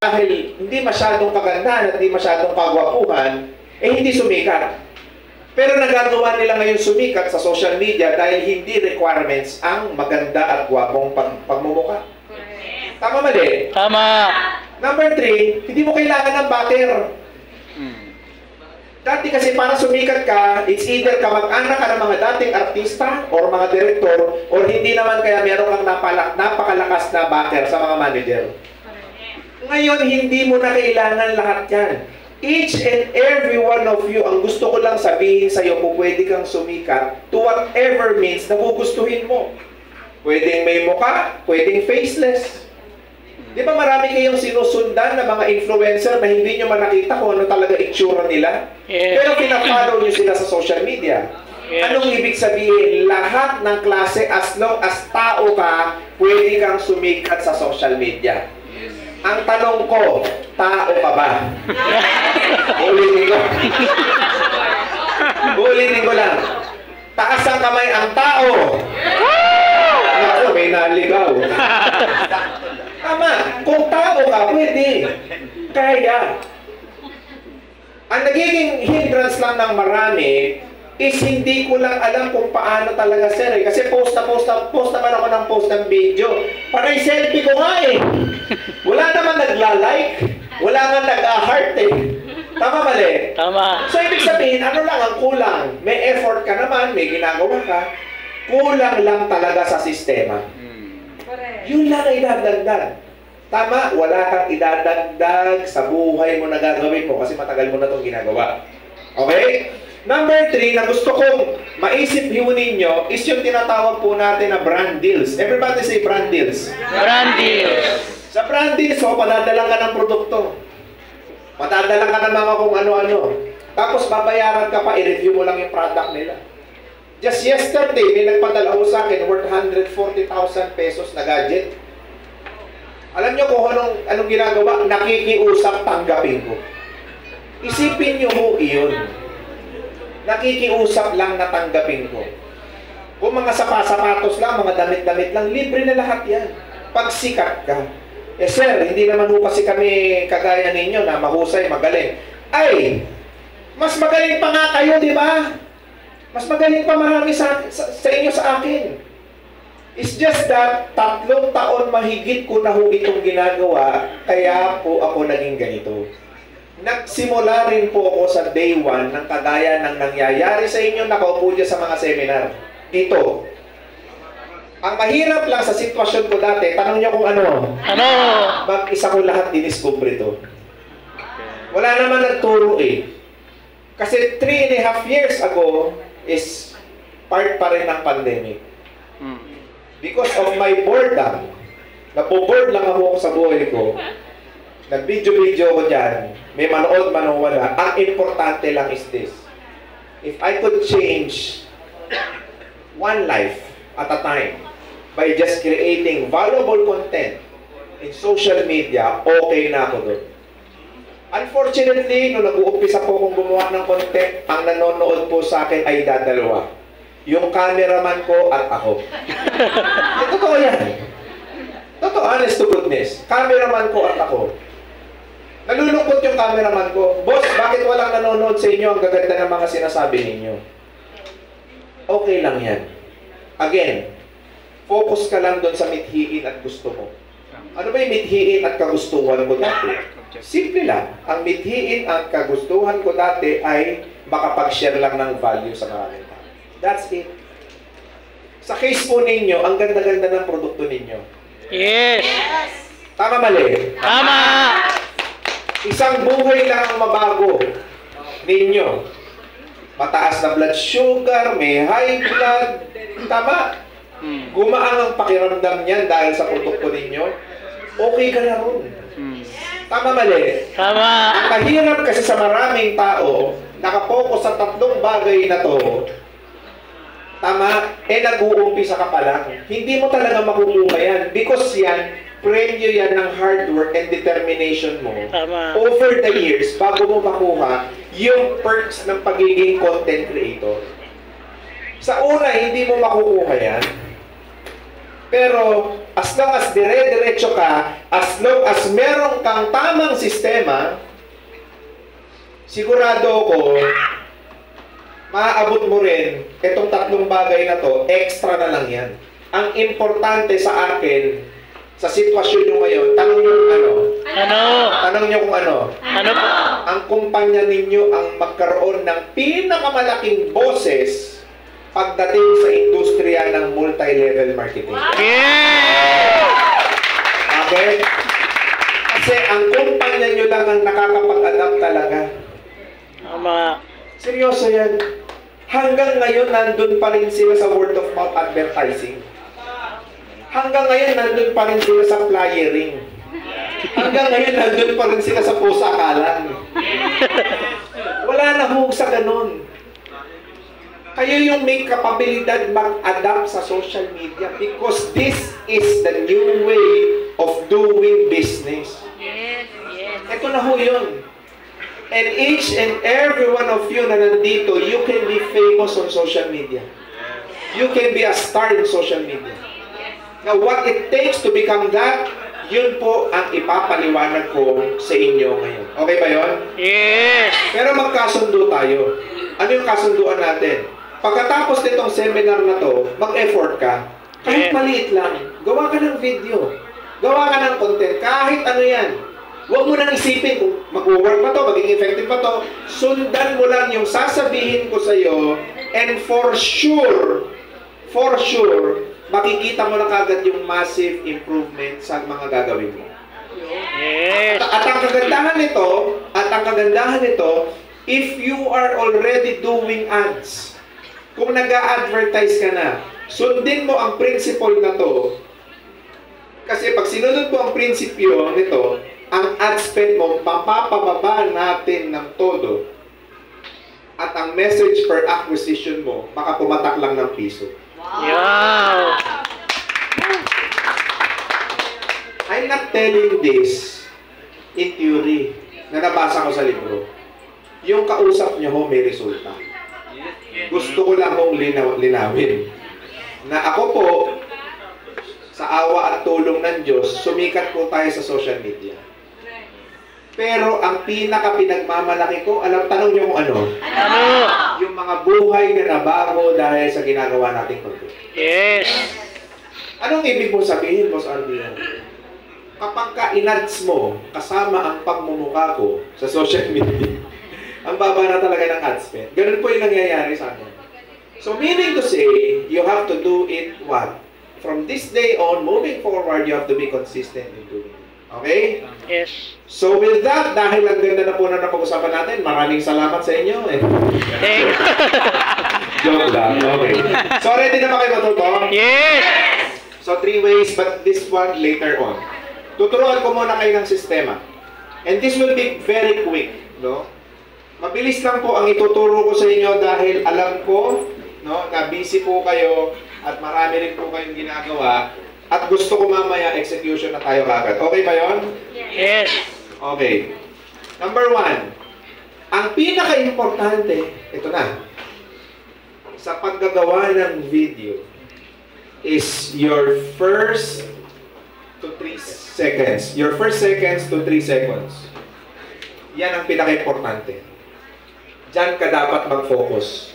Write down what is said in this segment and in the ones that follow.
dahil hindi masyadong kagandahan at hindi masyadong kagwapuhan, eh hindi sumikat. Pero nagagawa nila ngayon sumikat sa social media dahil hindi requirements ang maganda at gwapong pagmumukha. Tama mali? Tama. Number 3, hindi mo kailangan ng backer. Dati kasi para sumikat ka, it's either kamag-anak ka ng mga dating artista or mga director or hindi naman kaya meron kang napakalakas na backer sa mga manager. Ngayon, hindi mo na kailangan lahat yan. Each and every one of you, ang gusto ko lang sabihin sa iyo kung pwede kang sumikat to whatever means na gugustuhin mo. Pwedeng may mukha, pwedeng faceless. Di ba marami kayong sinusundan na mga influencer na hindi nyo manakita kung ano talaga itsura nila? Yes. Pero pinafollow nyo sila sa social media. Yes. Anong ibig sabihin? Lahat ng klase, as long as tao ka, pwede kang sumikat sa social media. Yes. Ang tanong ko, tao ka ba? Ulitin ko. Ulitin ko lang. Taas ang kamay ang tao. Ako, may naligaw. Tama. Kung tao ka, pwede. Kaya. Ang nagiging hindrance lang ng marami is hindi ko lang alam kung paano talaga, sir. Kasi post naman ako ng post ng video. Parang selfie ko nga eh. Wala naman nagla-like. Wala nga nag-heart eh. Tama mali? Tama. So, ibig sabihin, ano lang ang kulang? May effort ka naman, may ginagawa ka. Kulang lang talaga sa sistema. Yun lang ay idadagdag. Tama, wala kang idadagdag sa buhay mo na gagawin mo kasi matagal mo na itong ginagawa. Okay? Number 3 na gusto kong maisip ninyo is yung tinatawag po natin na brand deals. Everybody say brand deals. Brand deals. Sa brand deals, padadala ka ng produkto. Padadala ka ng mga kung ano-ano. Tapos babayaran ka pa, i-review mo lang yung product nila. Just yesterday, may nagpadala ko sa akin worth 140,000 pesos na gadget. Alam nyo kung anong ginagawa? Nakikiusap, tanggapin ko. Isipin nyo mo iyon. Nakikiusap lang na tanggapin ko. Kung mga sapatos lang, mga damit-damit lang, libre na lahat yan. Pag sikat ka. Eh sir, hindi naman ho kasi kami kagaya ninyo na mahusay, magaling. Ay, mas magaling pa nga kayo, di ba? Mas magaling pa marami sa inyo sa akin. It's just that 3 taon mahigit ko na ho itong ginagawa, kaya po ako naging ganito. Nagsimula rin po ako sa day 1 ng kagaya ng nangyayari sa inyo, nakaupo dyan sa mga seminar. Dito. Ang mahirap lang sa sitwasyon ko dati, tanong niyo kung ano? Ano? Mag-isa ko lahat diniscover ito. Wala naman nagturo eh. Kasi 3.5 years ago is part pa rin ng pandemic. Because of my boredom, napo-board lang ako sa buhay ko, nag-video-video ko dyan, may manood, wala. Ang importante lang is this. If I could change one life at a time by just creating valuable content in social media, okay na ako doon. Unfortunately, nung nag-uumpisa po akong gumawa ng content, ang nanonood po sa akin ay dadalawa. Yung cameraman ko at ako. Totoo yan. Totoo, honest to goodness. Cameraman ko at ako. Nalulungkot yung cameraman ko. Boss, bakit walang nanonood sa inyo? Ang gaganda ng mga sinasabi ninyo. Okay lang yan. Again, focus ka lang doon sa mithiin at gusto mo. Ano ba yung mithiin at kagustuhan ko dati? Simple lang. Ang mithiin at kagustuhan ko dati ay makapag-share lang ng value sa maraming tao. That's it. Sa case po ninyo, ang ganda-ganda ng produkto ninyo. Yes. Tama mali? Tama. Isang buhay lang ang mabago ninyo. Mataas na blood sugar, may high blood. Tama. Gumaan ang pakiramdam niyan dahil sa produkto ninyo. Okay ka na ron. Tama mali? Tama. Ang mahirap kasi sa maraming tao, nakapokus sa 3 bagay na to, tama, nag-uumpisa ka pa lang. Hindi mo talaga makukuha yan. Because yan, premyo yan ng hard work and determination mo. Tama. Over the years, bago mo makuha yung perks ng pagiging content creator. Sa una, hindi mo makukuha yan. Pero, as long as dire-diretso ka, as long as meron kang tamang sistema, sigurado ako, maaabot mo rin itong tatlong bagay na to, extra na lang yan. Ang importante sa akin, sa sitwasyon nyo ngayon, tanong nyo kung ano. Ano? Tanong nyo kung ano. Ano po? Ang kumpanya ninyo ang magkaroon ng pinakamalaking boses pagdating sa industriya ng multi-level marketing. Yes! Okay? Kasi ang kumpanya nyo lang ang nakakapag-adapt talaga. Tama. Seryoso yan. Hanggang ngayon, nandun pa rin sila sa word of mouth advertising. Hanggang ngayon, nandun pa rin sila sa flyering. Hanggang ngayon, nandun pa rin sila sa pusakalan. Wala na ho sa ganun. Kayo yung may kapabilidad mag-adapt sa social media because this is the new way of doing business. Yes, yes. Ito na ho yun. And each and every one of you na nandito, you can be famous on social media. You can be a star in social media. Now, what it takes to become that, yun po ang ipapaliwanag ko sa inyo ngayon. Okay ba yun? Yes! Pero magkasundo tayo. Ano yung kasunduan natin? Pagkatapos nitong seminar na to, mag-effort ka. Kahit maliit lang. Gawa ka ng video. Gawa ka ng content. Kahit ano yan. Huwag mo nang isipin kung mag-work ba to, magiging effective ba to. Sundan mo lang yung sasabihin ko sa'yo and for sure, makikita mo na kagad yung massive improvement sa mga gagawin mo. Yes! At ang kagandahan nito, if you are already doing ads, kung nag-a-advertise ka na, sundin mo ang principle na to. Kasi pag sinunod mo ang prinsipyo nito, ang ad spend mo, mapapababa natin ng todo. At ang message per acquisition mo, baka pumatak lang ng piso. Wow! I'm not telling this in theory na nabasa ko sa libro. Yung kausap niyo ho may resulta. Gusto ko lang hong linawin na ako po, sa awa at tulong ng Diyos, sumikat po tayo sa social media. Pero ang pinaka-pinagmamalaki ko, tanong niyo kung ano? Ano? Yung mga buhay na nabago dahil sa ginagawa nating content. Yes! Anong ibig mong sabihin, Boss Arvino? Kapag ka-inads mo, kasama ang pagmumukha ko sa social media, ang baba na talaga ng ad spend. Ganun po yung nangyayari sa akin. So meaning to say, you have to do it what? From this day on, moving forward, you have to be consistent in doing it. Okay? Yes! So with that, dahil ang ganda na po na napag-usapan natin, maraming salamat sa inyo. Thank Joke lang. Okay. So ready na ba kayo matuto? Yes! So 3 ways, but this one later on. Tuturuan ko muna kayo ng sistema. And this will be very quick, no? Mabilis lang po ang ituturo ko sa inyo dahil alam ko, no, na busy po kayo at marami rin po kayong ginagawa at gusto ko mamaya execution na tayo agad. Okay ba yun? Yes! Okay. Number 1. Ang pinaka-importante, ito na, sa paggagawa ng video is your first to 3 seconds. Your first seconds to 3 seconds. Yan ang pinaka-importante. Diyan ka dapat mag-focus.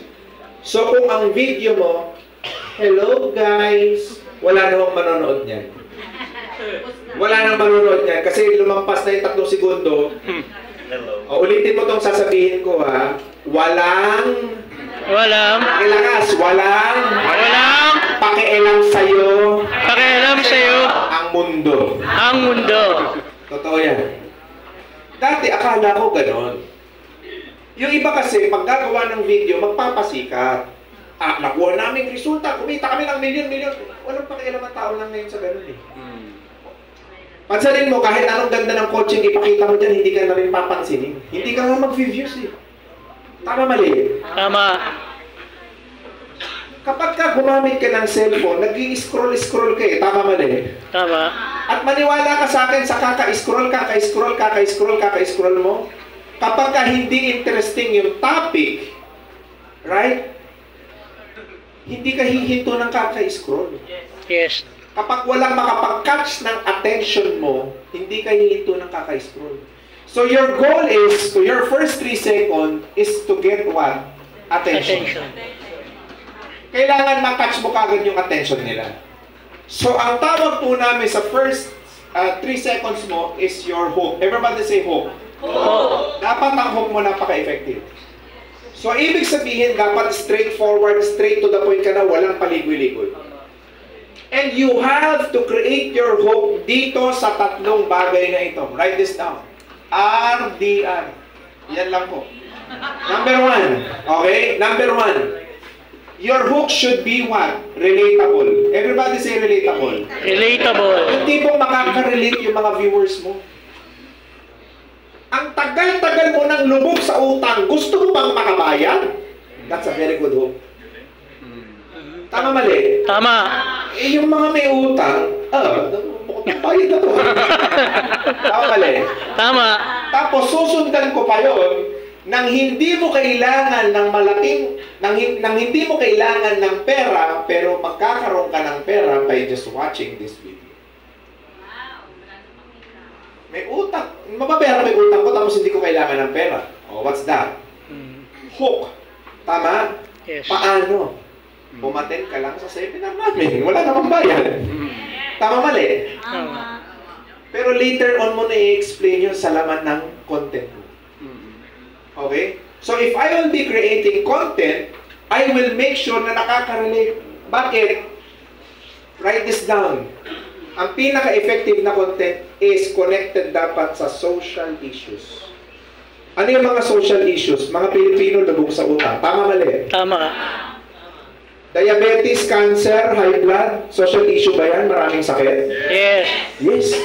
So kung ang video mo, hello guys, wala namang manonood niyan. Wala nang manonood niyan kasi lumampas na yung 3 segundo. O, ulitin mo tong sasabihin ko ha. Walang ilakas, walang pakialam sa'yo ang mundo. Totoo yan. Dati akala ko ganon. Yung iba kasi, pag gagawa ng video, magpapasikat. Nakuha namin resulta, kumita kami ng milyon-milyon. Walang pakialam ang tao lang ngayon sa ganon eh. Pansanin mo, kahit anong ganda ng coaching ipakita mo dyan, hindi ka na rin papansinin. Hindi ka nga mag-views eh. Tama mali? Tama! Kapag ka gumamit ka ng cellphone, nag-i-scroll ka eh. Tama mali? Tama! At maniwala ka sa akin sa kaka-scroll mo, kapag ka hindi interesting yung topic, right? Hindi ka hihinto ng kaka-scroll. Yes! Kapag walang makapag-catch ng attention mo, hindi ka hihinto ng kaka-scroll. So your goal is, to your first 3 seconds, is to get what? Attention. Kailangan makatch mo kagad yung attention nila. So ang tawag po namin sa first 3 seconds mo is your hook. Everybody say hook. Dapat ang hook mo napaka-effective. So ibig sabihin, dapat straightforward, straight to the point ka na, walang paligoy-ligoy. And you have to create your hook dito sa 3 bagay na ito. Write this down. RDR. Yan lang po. Number 1. Okay? Number 1. Your hook should be what? Relatable. Everybody say relatable. Relatable. Hindi po makaka-relate yung mga viewers mo. Ang tagal-tagal mo nang lubog sa utang, gusto mo bang makabayad? That's a very good hook. Tama mali? Tama. Eh, yung mga may utang, bayad na to. Tama mali? Tama. Tapos susundan ko pa yun, nang hindi mo kailangan ng malaking, nang hindi mo kailangan ng pera, pero magkakaroon ka ng pera by just watching this video. May utang. Mababayaran may utang ko, tapos hindi ko kailangan ng pera. Oh, what's that? Hook. Tama? Yes. Paano? Pumaten ka lang sa seminar namin. Wala namang bayad. Tama mali? Tama. Pero later on mo na i-explain yun sa laman ng content mo. Okay? So if I will be creating content, I will make sure na nakaka-relate. Bakit? Write this down. Ang pinaka-effective na content is connected dapat sa social issues. Ano yung mga social issues? Mga Pilipino lubog sa utang. Tama mali? Tama. Diabetes, cancer, high blood, social issue ba yan? Maraming sakit? Yes. Yes.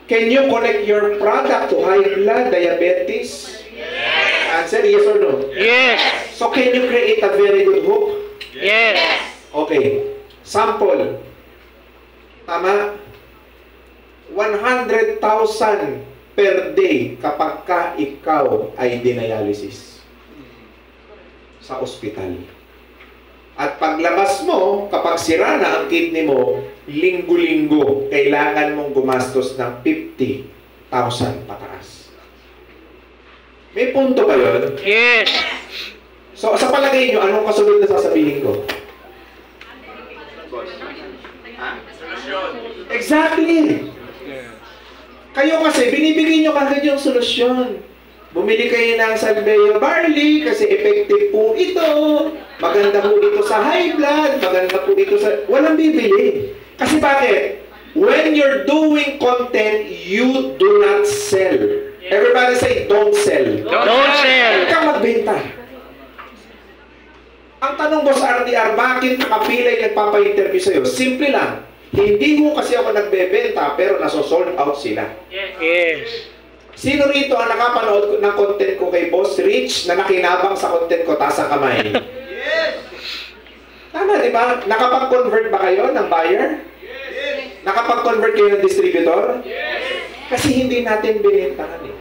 Can you connect your product to high blood, diabetes, cancer? Yes or no? Yes. So can you create a very good hook? Yes. Okay. Sample. Tama? 100,000 per day kapag ka ikaw ay dinialysis sa ospital. At paglabas mo, kapag sira na ang kidney mo, linggo-linggo, kailangan mong gumastos ng 50,000 pataas. May punto ba yun? Yes. So, sa palagay nyo, anong kasunod na sasabihin ko? Exactly! Kayo kasi, binibigay nyo kagad yung solusyon. Bumili kayo ng Salveyo Barley kasi effective po ito. Maganda po ito sa high blood. Maganda po ito sa... Walang bibili. Kasi bakit? When you're doing content, you do not sell. Everybody say, don't sell. Don't sell. Huwag kang magbenta. Ang tanong mo sa RDR, bakit nakapilay nagpapa-interview sa'yo? Simple lang. Hindi mo kasi ako nagbebenta, pero nasosold out sila. Yes. Sino rito ang nakapanood ng content ko kay Boss Rich na nakinabang sa content ko, taas ang kamay? Yes! Tama, di ba? Nakapag-convert ba kayo ng buyer? Yes! Nakapag-convert kayo ng distributor? Yes! Kasi hindi natin binentahan eh.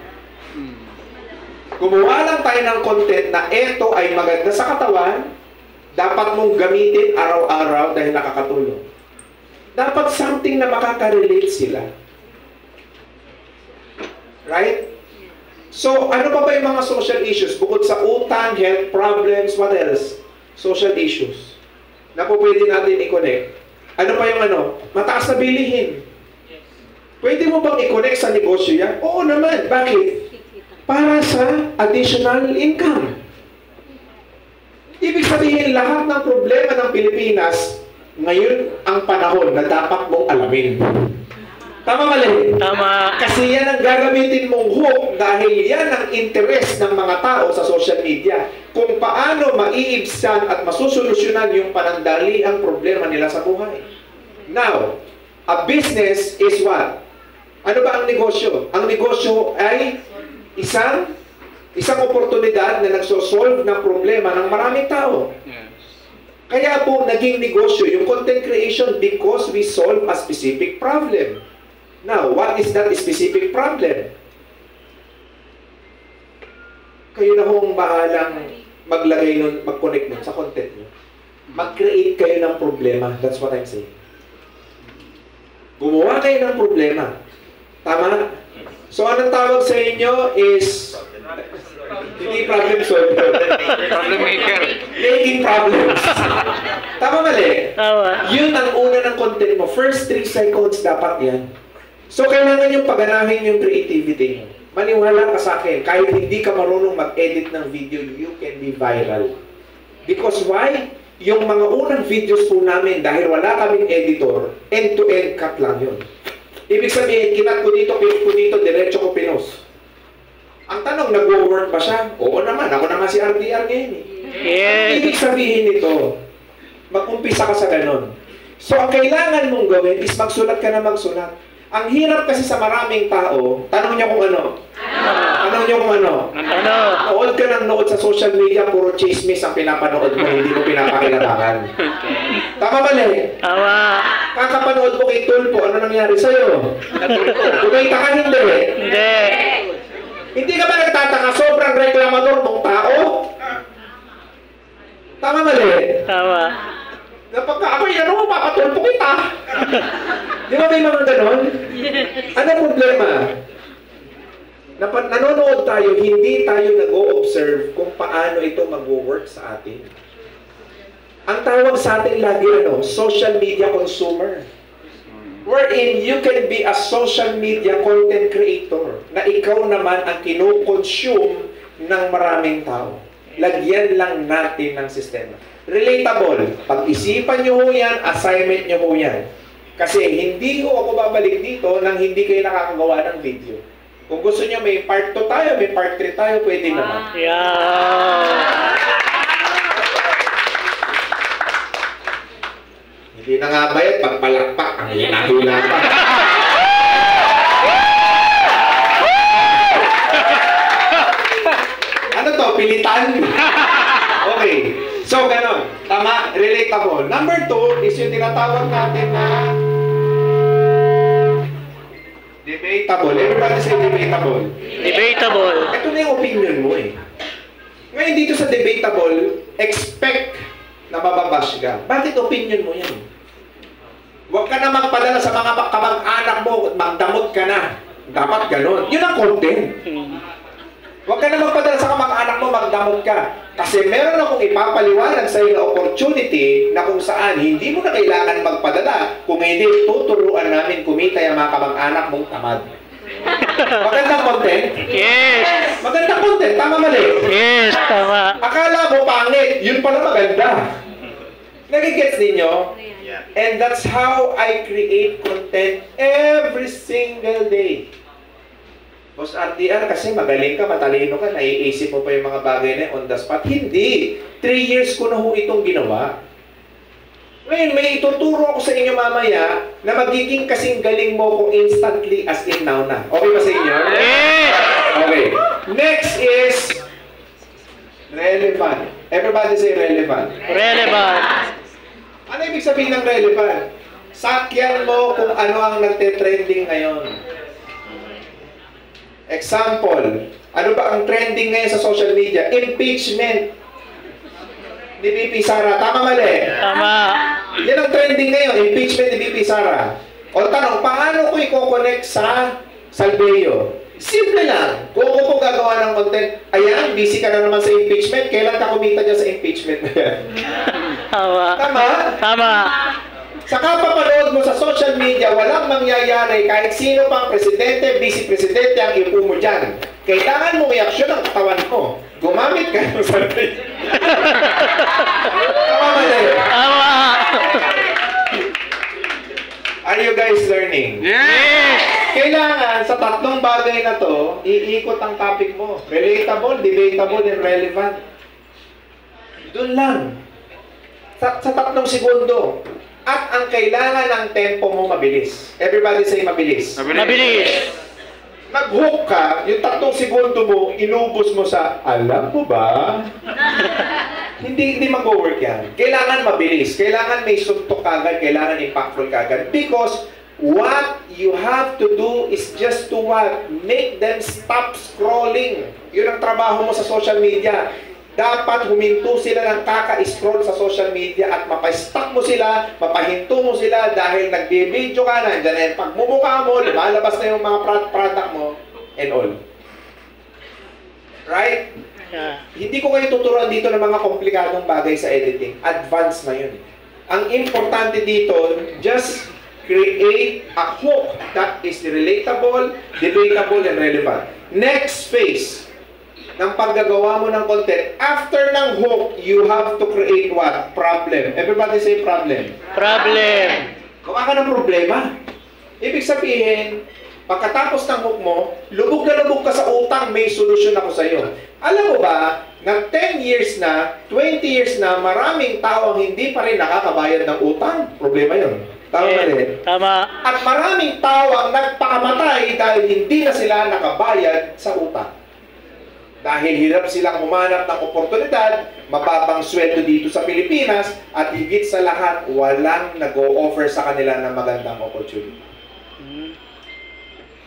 Gumawa lang tayo ng content na eto ay maganda sa katawan, dapat mong gamitin araw-araw dahil nakakatulong. Dapat something na makaka-relate sila. Right? So, ano pa ba yung mga social issues? Bukod sa utang, health problems, what else? Social issues. Na po pwede natin i-connect. Ano pa yung ano? Mataas na bilihin. Pwede mo bang i-connect sa negosyo yan? Oo naman. Bakit? Para sa additional income. Ibig sabihin, lahat ng problema ng Pilipinas, ngayon ang panahon na dapat mong alamin. Tama mali? Tama. Kasi yan ang gagamitin mong hook dahil yan ang interest ng mga tao sa social media. Kung paano maiibsan at masusolusyonan yung panandali ang problema nila sa buhay. Now, a business is what? Ano ba ang negosyo? Ang negosyo ay isang oportunidad na nagsosolve ng problema ng maraming tao. Kaya po naging negosyo yung content creation because we solve a specific problem. Now, what is that specific problem? Kayo na hong bahalang maglagay nun, mag-connect nun sa content nyo. Mag-create kayo ng problema. That's what I'm saying. Gumawa kayo ng problema. Tama? So, anong tawag sa inyo is hindi problem solver. Problem maker. Making problems. Tama mali? Tama. Yun ang una ng content mo. First 3 seconds dapat yan. So, kailangan yung paganahin yung creativity mo. Maniwala ka sa akin, kahit hindi ka marunong mag-edit ng video, you can be viral. Because why? Yung mga unang videos po namin, dahil wala kaming editor, end-to-end cut lang yun. Ibig sabihin, kinat ko dito, diretso ko pinos. Ang tanong, nag-work ba siya? Oo naman, ako naman si RDR ngayon eh. Yes. Ibig sabihin nito, mag-umpisa ka sa ganon. So, ang kailangan mong gawin is magsulat ka na magsulat. Ang hirap kasi sa maraming tao, tanong niyo kung ano? Tanong niyo kung ano? Ano? Nood ka ng nood sa social media, puro chismis ang pinapanood mo, hindi mo pinapakinabangan. Tama ba, Le? Tama. Kakapanood mo kay Tulpo, ano nangyari sa'yo? Kumita ka, hindi. Hindi. Hindi ka ba nagtataka, sobrang reklamador mong tao? Tama ba, Le? Tama. Napagka ako, ano mo, papatulpo kita. Di ba may mga ganon? Ano problema? Nanonood tayo, hindi tayo nag-o-observe kung paano ito mag-work sa atin. Ang tawag sa atin lagi, social media consumer. Wherein you can be a social media content creator na ikaw naman ang kino-consume ng maraming tao. Lagyan lang natin ng sistema. Relatable. Pag-isipan nyo ho yan, assignment nyo ho yan. Kasi hindi ho ako babalik dito nang hindi kayo nakakagawa ng video. Kung gusto nyo may part 2 tayo, may part 3 tayo, pwede naman. Yeah. Hindi na nga bayad, pagpalakpak, ang hinahula pa. Ano to, pilitan? Okay. So, ganon. Tama, relatable. Number 2 is yung tinatawag natin na debatable. Everybody say debatable. Debatable. Ito na yung opinion mo eh. Ngayon dito sa debatable, expect na mababash ka. Bakit opinion mo yan? Huwag ka na magpadala sa mga kamag-anak mo, magdamot ka na. Dapat ganon. Yun ang content. Huwag ka na magpadala sa kamag-anak mo, magdamot ka. Kasi meron akong ipapaliwanag sa iyo na opportunity na kung saan hindi mo na kailangan magpadala kung hindi tuturuan namin kumita yung mga kamag-anak mong tamad. Magandang content? Yes. Magandang content, tama mali? Yes, tama. Akala mo pangit, yun pala maganda. Nagigets ninyo? And that's how I create content every single day. Boss RDR, kasi magaling ka, matalino ka, naiisip mo pa yung mga bagay na on the spot. Hindi. 3 years ko na ho itong ginawa. Ngayon, may ituturo ako sa inyo mamaya na magiging kasing galing mo ko instantly as in now na. Okay ba sa inyo? Yes. Okay. Next is relevant. Everybody say relevant. Relevant. Ano ibig sabihin ng relevant? Sakyan mo kung ano ang nagte-trending ngayon. Example, ano ba ang trending ngayon sa social media? Impeachment ni VP Sara. Tama mali? Tama. Yan ang trending ngayon, impeachment ni VP Sara. O tanong, paano ko i-connect sa Salveo? Simple lang. Kung ako po gagawa ng content, ayan, busy ka na naman sa impeachment, kailan ka kumita dyan sa impeachment na yan? Tama. Tama? Tama. Sa kapapanood mo sa social media, walang mangyayari kahit sino pang presidente, vice presidente ang ipo mo dyan. Kailangan mong i-action ang katawan mo. Gumamit ka ng sarili. Tama ba na yun? Tama. Are you guys learning? Yes. Kailangan sa tatlong bagay na to, iikot ang topic mo. Relatable, debatable, and relevant. Doon lang. Sa 3 segundo. At ang kailangan ng tempo mo mabilis. Everybody say mabilis. Mabilis. Nag-hook ka, yung 3 segundo mo, inubos mo sa, alam mo ba? hindi mag-work yan. Kailangan mabilis. Kailangan may suntok kagad. Kailangan impactful kagad. Because what you have to do is just to what? Make them stop scrolling. Yun ang trabaho mo sa social media. dapat huminto sila ng kaka-scroll sa social media at mapa-stop mo sila, mapahinto mo sila dahil nag-video ka na, dyan na yung pagmumukha mo, lumalabas na yung mga product mo, and all. Right? Yeah. Hindi ko kayo tuturuan dito ng mga komplikadong bagay sa editing. Advanced na yun. Ang importante dito, just create a hook that is relatable, debatable, and relevant. Next phase ng paggagawa mo ng content, after ng hook, you have to create what? Problem. Everybody say problem. Problem. Gawa ka ng problema. Ibig sabihin, pagkatapos ng hook mo, lubog na lubog ka sa utang, may solusyon ako sa iyo. Alam mo ba, na 10 years na, 20 years na, maraming tao ang hindi pa rin nakakabayad ng utang? Problema yun. Tama ba rin? Tama. At maraming tao ang nagpakamatay dahil hindi na sila nakabayad sa utang. Dahil hirap silang humanap ng oportunidad, mababang sweldo dito sa Pilipinas, at higit sa lahat, walang nag-o-offer sa kanila ng magandang opportunity.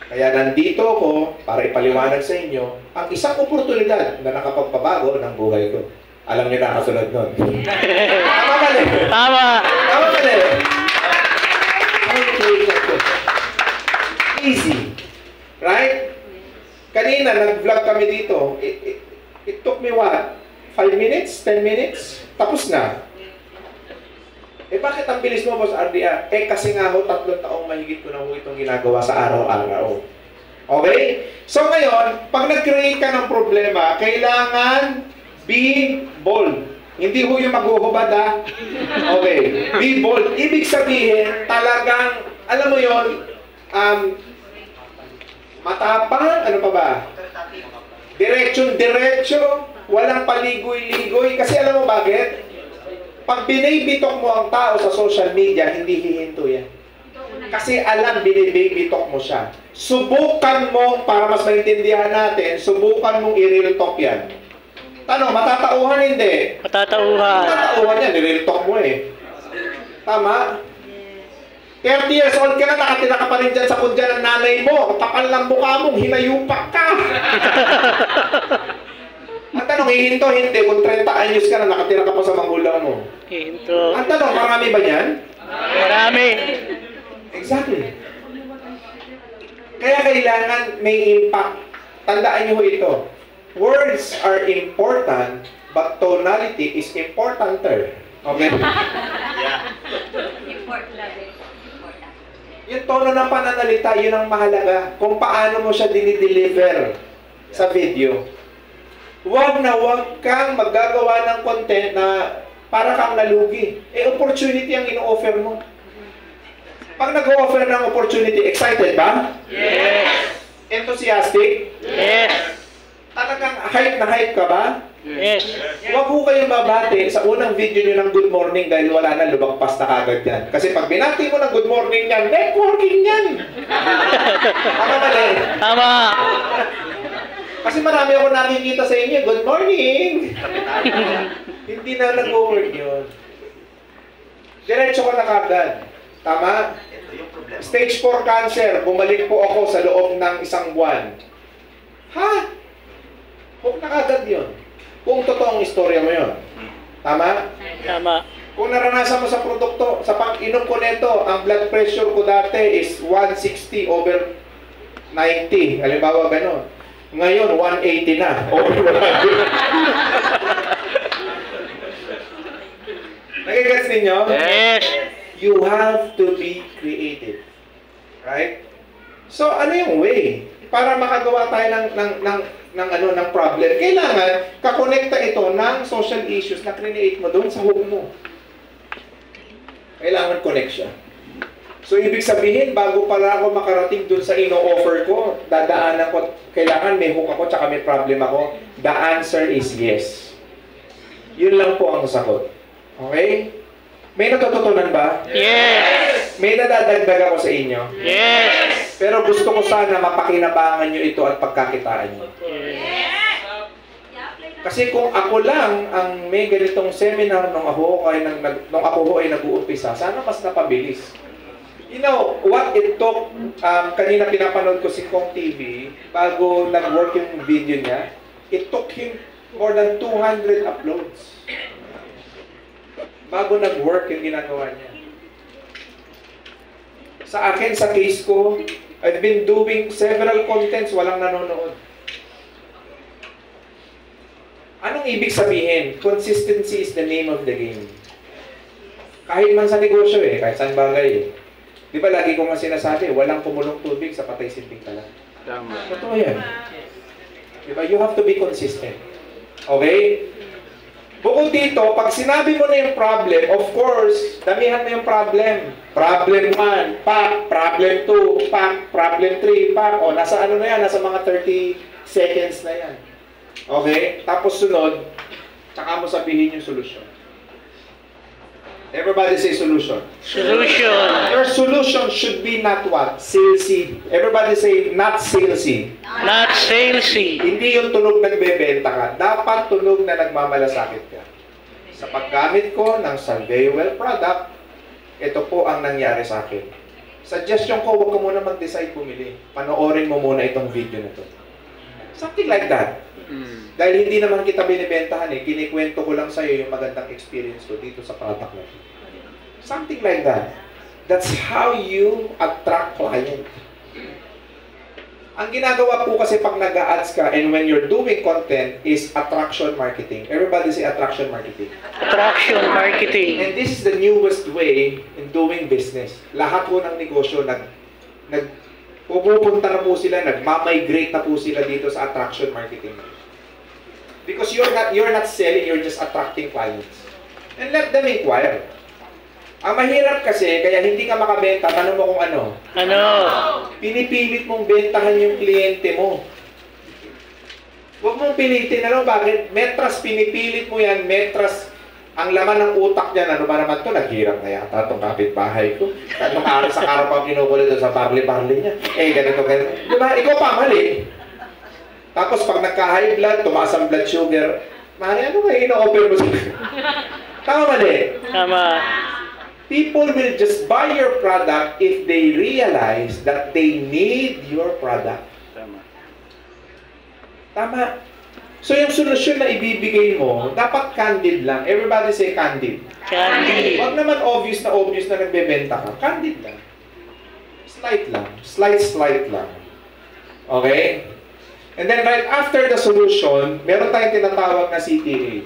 Kaya nandito ako para ipaliwanag sa inyo ang isang oportunidad na nakapagpabago ng buhay ko. Alam niyo na kasunod nun. Tama ba rin? Tama. Tama ba rin? Easy. Right? Kanina, nag-vlog kami dito. It took me what? 5 minutes? 10 minutes? Tapos na. Eh bakit ang bilis mo, Boss RDA? Eh kasi nga ho, 3 taong mahigit ko na ho itong ginagawa sa araw-araw. Okay? So ngayon, pag nag-create ka ng problema, kailangan be bold. Hindi ho yung maghuhubad ha. Okay. Be bold. Ibig sabihin, talagang, alam mo yon, matapang, ano pa ba? Diretsyon-diretsyo, walang paligoy-ligoy. Kasi alam mo bakit? Pag binibitok mo ang tao sa social media, hindi hihinto yan. Kasi alam, binibitok mo siya. Subukan mo, para mas maintindihan natin, subukan mong i-real talk yan. Tanong, matatauhan hindi? Matatauhan. Matatauhan yan, i-real talk mo eh. Tama? 30 years old ka na, nakatira ka pa rin dyan sa kundyan ng nanay mo. Kapal ng mukha mong, hinayupak ka. Ang tanong, hihinto, hindi. Kung 30 anyos ka na, nakatira ka pa sa magulang mo. Hinto. Ang tanong, marami ba yan? Marami. Exactly. Kaya kailangan may impact. Tandaan niyo ito. Words are important, but tonality is importanter. Okay? Yung tono ng pananalita, yun ang mahalaga. Kung paano mo siya dinideliver sa video. Huwag na huwag kang maggagawa ng content na para kang nalugi. Eh, opportunity ang ino-offer mo. Pag nag-offer ng opportunity, excited ba? Yes. Enthusiastic? Yes. Talagang hype na hype ka ba? Yes. Huwag po kayong babati sa unang video nyo ng good morning dahil wala na, lumagpas na kagad yan. Kasi pag binati mo ng good morning yan, networking yan! Tama ba rin? Tama. Kasi marami ako nakikita sa inyo, good morning! Hindi na nag-work yun. Diretso ka na kagad. Tama? Stage 4 cancer, bumalik po ako sa loob ng 1 buwan. Ha? Huwag na kagad yun. Kung totoong istorya mo yun. Tama? Tama. Kung naranasan mo sa produkto, sa pag-inom ko nito, ang blood pressure ko dati is 160 over 90. Halimbawa, gano'n. Ngayon, 180 na. Over 100. Nagigets ninyo? Yes. You have to be creative. Right? So, ano yung way? Para makagawa tayo ng problem, kailangan kakonekta ito ng social issues na create mo doon sa hook mo. Kailangan connection. So, ibig sabihin, bago pala ako makarating doon sa ino-offer ko, dadaanan ko, kailangan may hook ako, tsaka may problem ako. The answer is yes. Yun lang po ang sagot. Okay? May natututunan ba? Yes. May nadadagdag ako sa inyo? Yes. Pero gusto ko sana mapakinabangan nyo ito at pagkakitaan nyo. Kasi kung ako lang ang may ganitong seminar nung ako ay nag-uumpisa, sana mas napabilis. You know, what it took, kanina pinapanood ko si Kong TV, bago nag-work yung video niya, it took him More than 200 uploads. Bago nag-work yung ginagawa niya. Sa akin, sa case ko, I've been doing several contents, walang nanonood. Anong ibig sabihin? Consistency is the name of the game. Kahit man sa negosyo kahit saan bagay Di ba lagi ko nga sinasabi, walang kumulong tubig sa patay sinting talan. Tama. Totoo yan. Di ba? You have to be consistent. Okay? Bukod dito, pag sinabi mo na yung problem, of course, damihan mo yung problem. Problem 1, pak. Problem 2, pak. Problem 3, pak. O, nasa ano na yan? Nasa mga 30 seconds na yan. Okay? Tapos sunod, tsaka mo sabihin yung solution. Everybody say solution. Solution. Your solution should be not what? Salesy. Everybody say not salesy. Not salesy. Hindi yung tunog nagbebenta ka. Dapat tunog na nagmamalasakit ka. Sa paggamit ko ng Salvewell product, ito po ang nangyari sa akin. Suggestion ko, huwag ka muna mag-decide bumili. Panoorin mo muna itong video na to. Something like that. Dahil hindi naman kita binibentahan kinikwento ko lang sa'yo yung magandang experience ko dito sa product na ito. Something like that. That's how you attract client. Ang ginagawa po kasi pag nag-a-ads ka and when you're doing content is attraction marketing. Everybody say attraction marketing. Attraction marketing. And this is the newest way in doing business. Lahat po ng negosyo pupunta na po sila, nagmamigrate na po sila dito sa attraction marketing. Because you're not selling, you're just attracting clients. And let them inquire. Ang mahirap kasi, kaya hindi ka makabenta, tanong mo kung ano. Ano? Pinipilit mong bentahan yung kliyente mo. Huwag mong pilitin, bakit? Metras, pinipilit mo yan, metras. Ang laman ng utak niyan, ano ba naman to? Naghirap na yata itong kapitbahay ko. Nung araw sa araw pa kinukulit doon sa barley-barley niya. Ganito. Diba? Ikaw pa, mali. Tapos pag nagka-high blood, tumaas ang blood sugar, mali, ano ba ino-offer mo sa Tama, mali. Tama. People will just buy your product if they realize that they need your product. Tama. Tama. So yung solusyon na ibibigay mo, dapat candid lang. Everybody say candid. Candy. Wag naman obvious na nagbebenta ka. Candid lang. Slight lang. Slight lang. Okay? And then right after the solution, meron tayong tinatawag na CTA.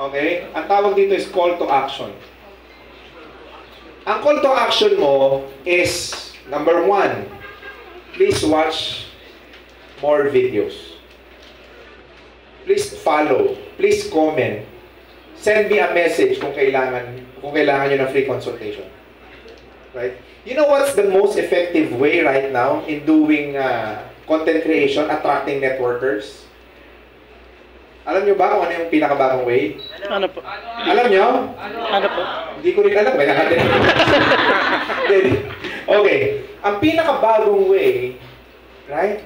Okay? Ang tawag dito is call to action. Ang call to action mo is, number 1, please watch more videos. Please follow. Please comment. Send me a message kung kailangan nyo ng free consultation. Right? You know what's the most effective way right now in doing content creation, attracting networkers? Alam nyo ba kung ano yung pinakabagong way? Ano po? Alam nyo? Ano po? Hindi ko rin alam. May nakatin. Okay. Ang pinakabagong way, right,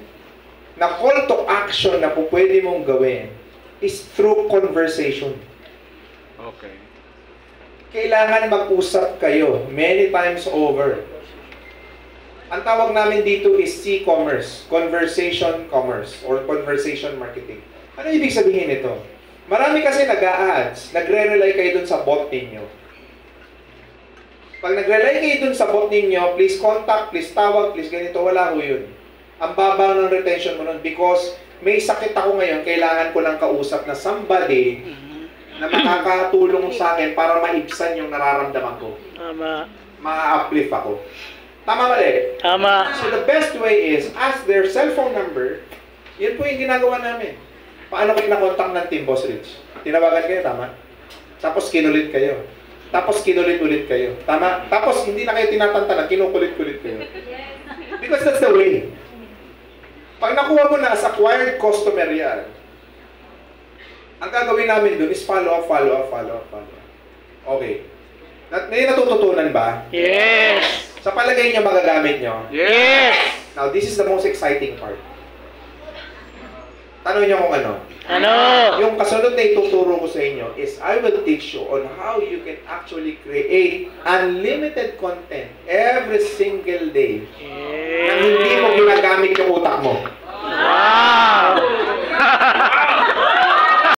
na call to action na po pwede mong gawin is through conversation. Okay. Kailangan mag-usap kayo many times over. Ang tawag namin dito is C-commerce, conversation commerce, or conversation marketing. Ano ibig sabihin nito? Marami kasi nag-a-ads, nagre-rely kayo dun sa bot ninyo. Pag nag-rely kayo dun sa bot ninyo, please contact, please tawag, please ganito, wala ho yun. Ang baba ng retention mo nun because may sakit ako ngayon, kailangan ko lang kausap na somebody na makakatulong sa akin para maibsan yung nararamdaman ko. Tama. Ma-uplift ako. Tama mali? Tama. So the best way is ask their cellphone number. Yan po yung ginagawa namin. Paano kayo na-contact ng Team Boss Rich? Tinawagan kayo, tama? Tapos kinulit kayo. Tapos kinulit-ulit kayo. Tama? Tapos hindi na kayo tinatantanan, kinukulit-kulit kayo. Because that's the way. Pag nakuha mo na as acquired customer yan, ang gagawin namin dun is follow up. Okay. May natututunan ba? Yes. Sa palagay niyo magagamit niyo? Yes. Now, this is the most exciting part. Tanong niyo kung ano. Ano? Yung kasunod na ituturo ko sa inyo is I will teach you on how you can actually create unlimited content every single day na hindi mo ginagamit yung utak mo. Wow!